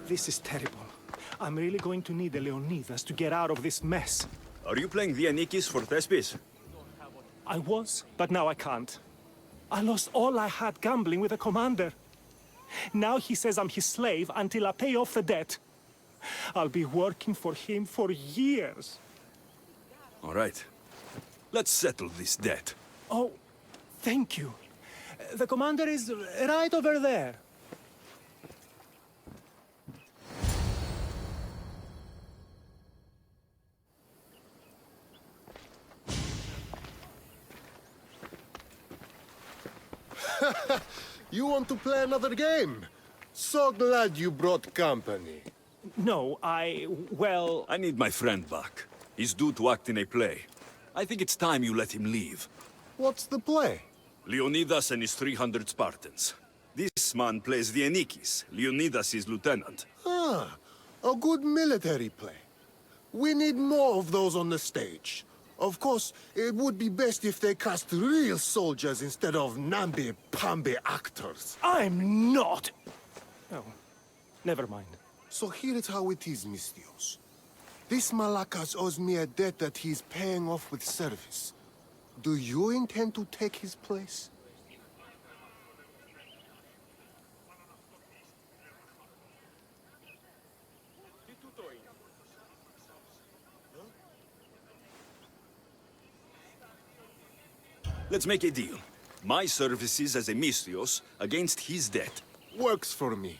This is terrible. I'm really going to need the Leonidas to get out of this mess. Are you playing Dianikis for Thespis? I was, but now I can't. I lost all I had gambling with the commander. Now he says I'm his slave until I pay off the debt. I'll be working for him for years. All right. Let's settle this debt. Oh, thank you. The commander is right over there. You want to play another game? So glad you brought company. No, well... I need my friend back. He's due to act in a play. I think it's time you let him leave. What's the play? Leonidas and his 300 Spartans. This man plays Dianikis, Leonidas' lieutenant. Ah, a good military play. We need more of those on the stage. Of course, it would be best if they cast real soldiers instead of namby-pamby actors. I'm not! Oh, never mind. So here is how it is, Mistios. This Malakas owes me a debt that he's paying off with service. Do you intend to take his place? Let's make a deal. My services as a Mistios against his debt. Works for me.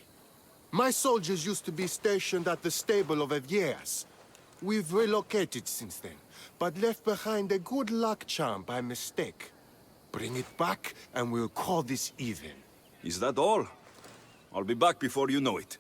My soldiers used to be stationed at the stable of Evieas. We've relocated since then, but left behind a good luck charm by mistake. Bring it back, and we'll call this even. Is that all? I'll be back before you know it.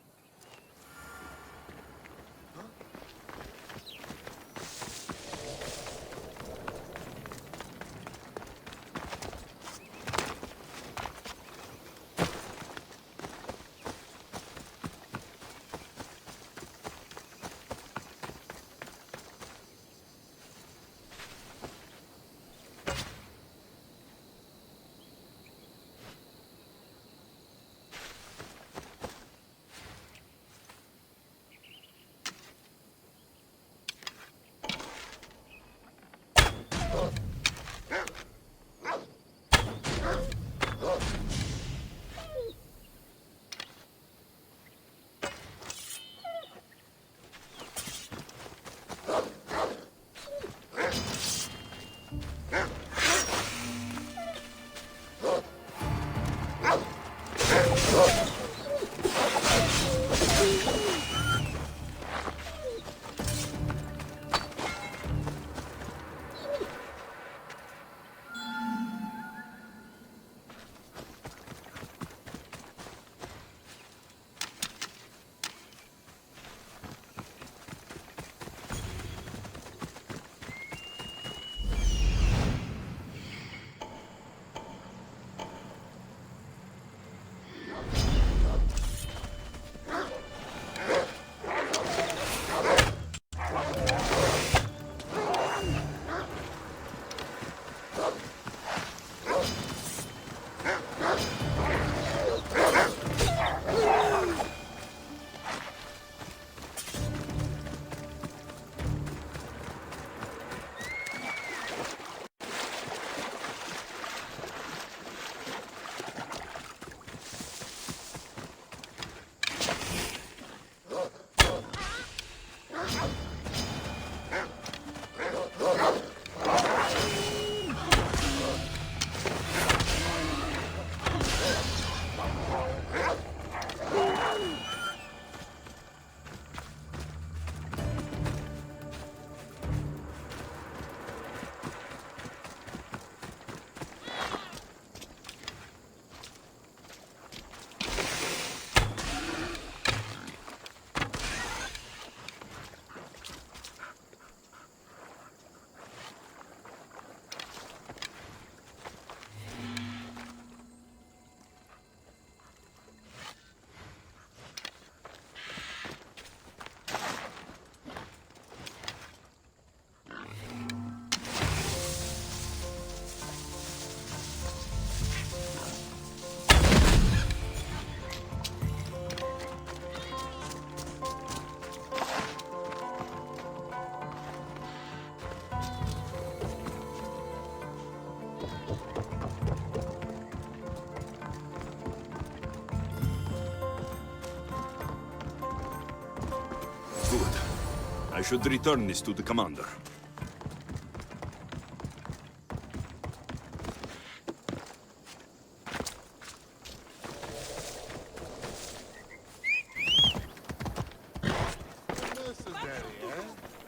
I should return this to the commander.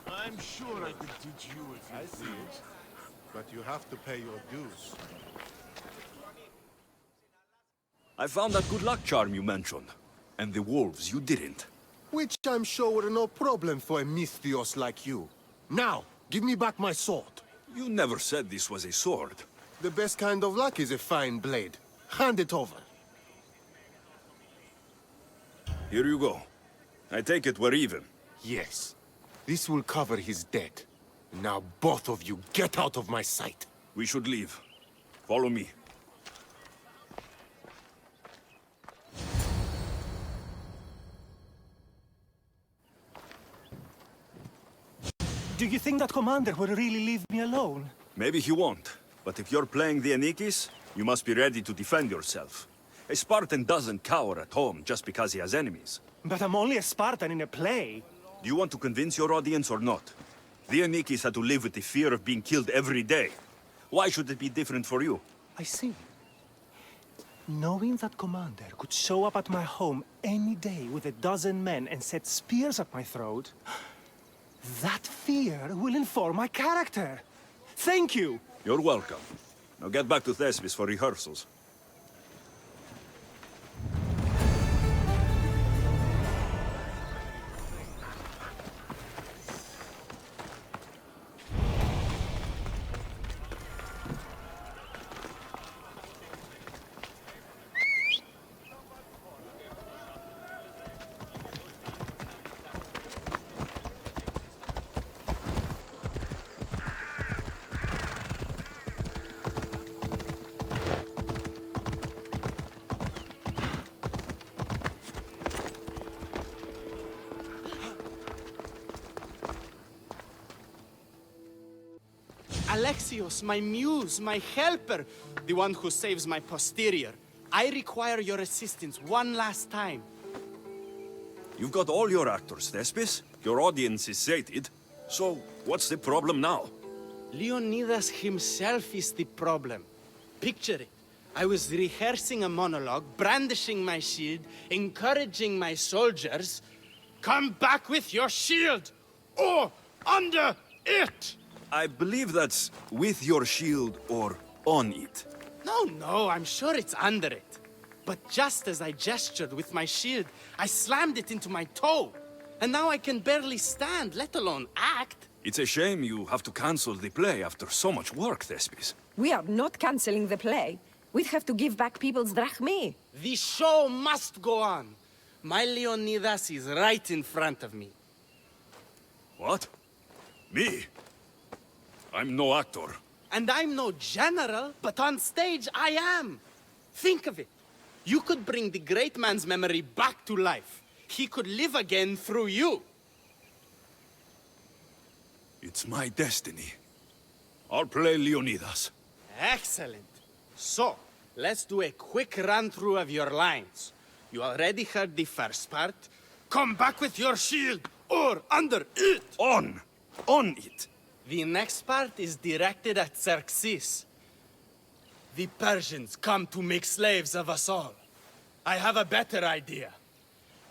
I'm sure I could teach you if you please. But you have to pay your dues. I found that good luck charm you mentioned. And the wolves you didn't. Which I'm sure were no problem for a Misthios like you. Now, give me back my sword. You never said this was a sword. The best kind of luck is a fine blade. Hand it over. Here you go. I take it we're even. Yes. This will cover his debt. Now both of you get out of my sight. We should leave. Follow me. Do you think that commander will really leave me alone? Maybe he won't. But if you're playing the Anikis, you must be ready to defend yourself. A Spartan doesn't cower at home just because he has enemies. But I'm only a Spartan in a play. Do you want to convince your audience or not? The Anikis had to live with the fear of being killed every day. Why should it be different for you? I see. Knowing that commander could show up at my home any day with 12 men and set spears at my throat, that fear will inform my character. Thank you! You're welcome. Now get back to Thespis for rehearsals. Alexios, my muse, my helper, the one who saves my posterior. I require your assistance one last time. You've got all your actors, Thespis. Your audience is sated. So, what's the problem now? Leonidas himself is the problem. Picture it. I was rehearsing a monologue, brandishing my shield, encouraging my soldiers. Come back with your shield! Or under it! I believe that's with your shield or on it. No, I'm sure it's under it. But just as I gestured with my shield, I slammed it into my toe. And now I can barely stand, let alone act. It's a shame you have to cancel the play after so much work, Thespis. We are not cancelling the play. We'd have to give back people's drachmae. The show must go on. My Leonidas is right in front of me. What? Me? I'm no actor. And I'm no general, but on stage I am. Think of it. You could bring the great man's memory back to life. He could live again through you. It's my destiny. I'll play Leonidas. Excellent. So, let's do a quick run-through of your lines. You already heard the first part. Come back with your shield, or under it. On it. The next part is directed at Xerxes. The Persians come to make slaves of us all. I have a better idea.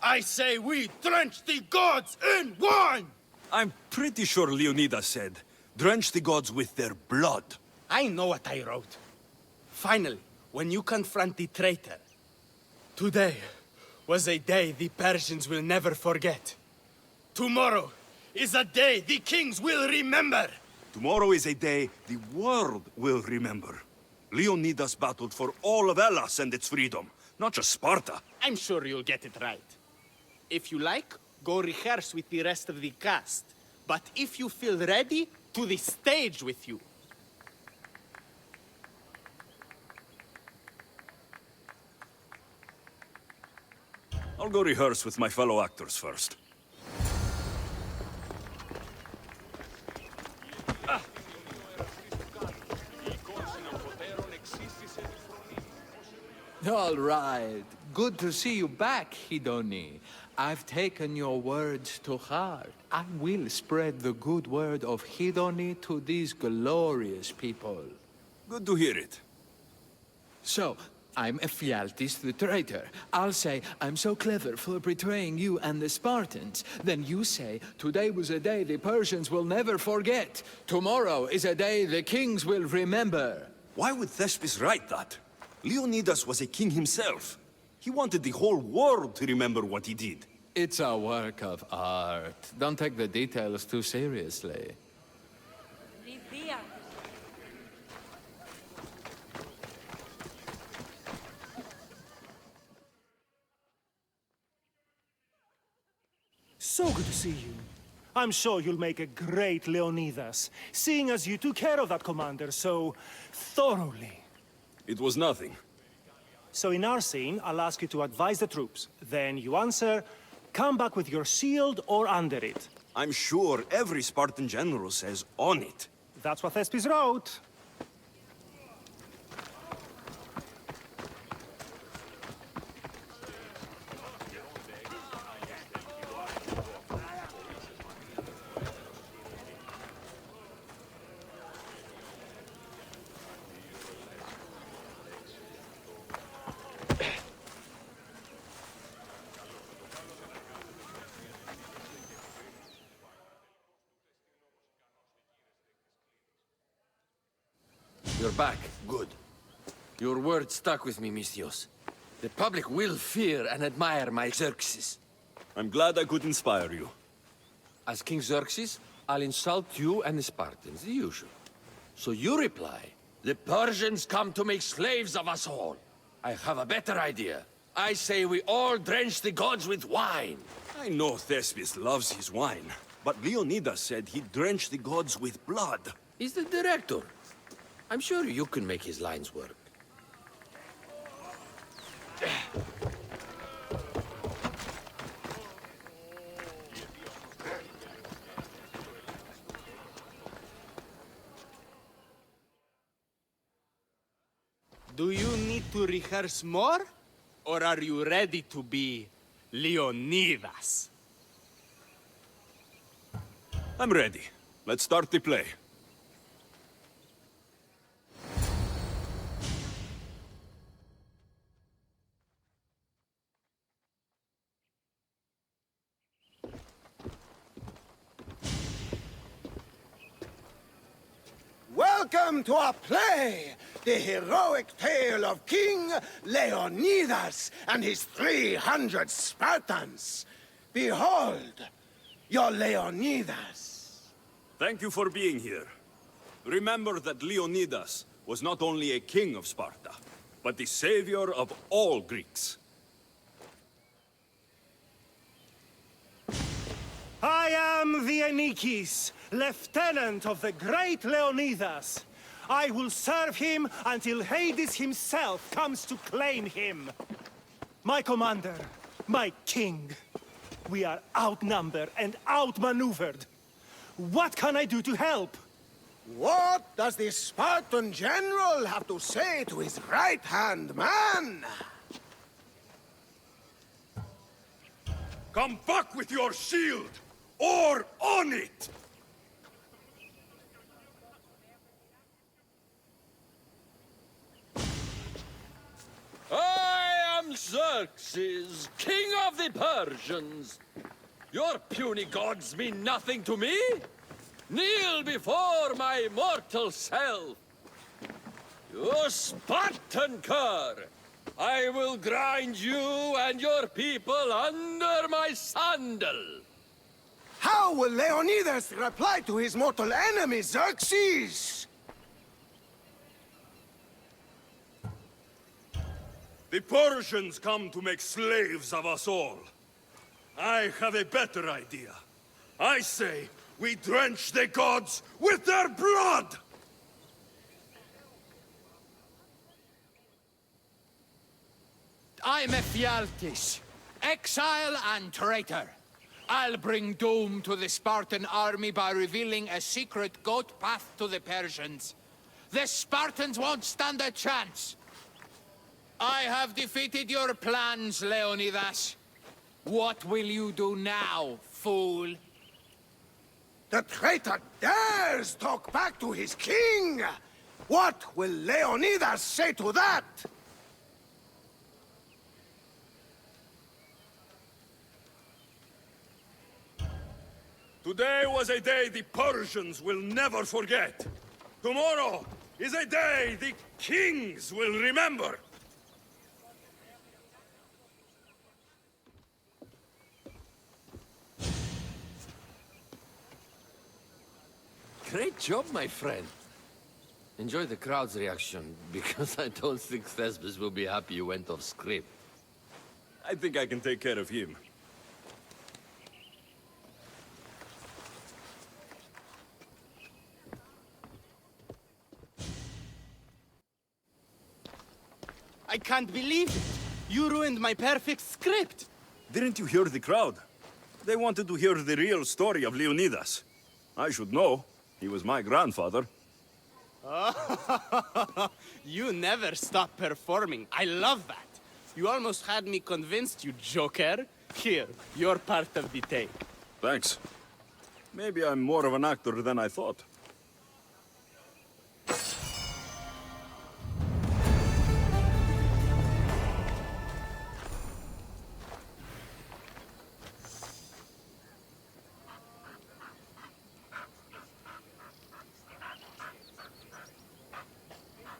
I say we drench the gods in wine! I'm pretty sure Leonidas said, drench the gods with their blood. I know what I wrote. Finally, when you confront the traitor, today was a day the Persians will never forget. Tomorrow is a day the kings will remember. Tomorrow is a day the world will remember. Leonidas battled for all of Hellas and its freedom, not just Sparta. I'm sure you'll get it right. If you like, go rehearse with the rest of the cast. But if you feel ready, to the stage with you. I'll go rehearse with my fellow actors first. All right. good to see you back, Hidoni. I've taken your words to heart. I will spread the good word of Hidoni to these glorious people. Good to hear it. So, I'm Ephialtes the traitor. I'll say, I'm so clever for betraying you and the Spartans. Then you say, today was a day the Persians will never forget. Tomorrow is a day the kings will remember. Why would Thespis write that? Leonidas was a king himself. He wanted the whole world to remember what he did. It's a work of art. Don't take the details too seriously. So good to see you. I'm sure you'll make a great Leonidas, seeing as you took care of that commander so thoroughly. It was nothing. So in our scene, I'll ask you to advise the troops. Then you answer, come back with your shield or under it. I'm sure every Spartan general says on it. That's what Thespis wrote. You're back. Good. Your word stuck with me, Misthios. The public will fear and admire my Xerxes. I'm glad I could inspire you. As King Xerxes, I'll insult you and the Spartans, the usual. So you reply, the Persians come to make slaves of us all. I have a better idea. I say we all drench the gods with wine. I know Thespis loves his wine, but Leonidas said he'd drench the gods with blood. He's the director. I'm sure you can make his lines work. Do you need to rehearse more? Or are you ready to be Leonidas? I'm ready. Let's start the play. Welcome to our play, the heroic tale of King Leonidas and his 300 Spartans. Behold, your Leonidas. Thank you for being here. Remember that Leonidas was not only a king of Sparta, but the savior of all Greeks. I am the Anikis, lieutenant of the great Leonidas. I will serve him until Hades himself comes to claim him. My commander, my king, we are outnumbered and outmaneuvered. What can I do to help? What does the Spartan general have to say to his right-hand man? Come back with your shield, or on it! I am Xerxes, king of the Persians. Your puny gods mean nothing to me. Kneel before my mortal self. You Spartan cur! I will grind you and your people under my sandal. How will Leonidas reply to his mortal enemy, Xerxes? The Persians come to make slaves of us all. I have a better idea. I say we drench the gods with their blood! I'm Ephialtes, exile and traitor. I'll bring doom to the Spartan army by revealing a secret goat path to the Persians. The Spartans won't stand a chance. I have defeated your plans, Leonidas. What will you do now, fool? The traitor dares talk back to his king! What will Leonidas say to that? Today was a day the Persians will never forget. Tomorrow is a day the kings will remember. Great job, my friend. Enjoy the crowd's reaction, because I don't think Thesbus will be happy you went off script. I think I can take care of him. I can't believe it! You ruined my perfect script! Didn't you hear the crowd? They wanted to hear the real story of Leonidas. I should know. He was my grandfather. You never stop performing. I love that. You almost had me convinced, you joker. Here, you're part of the take. Thanks. Maybe I'm more of an actor than I thought.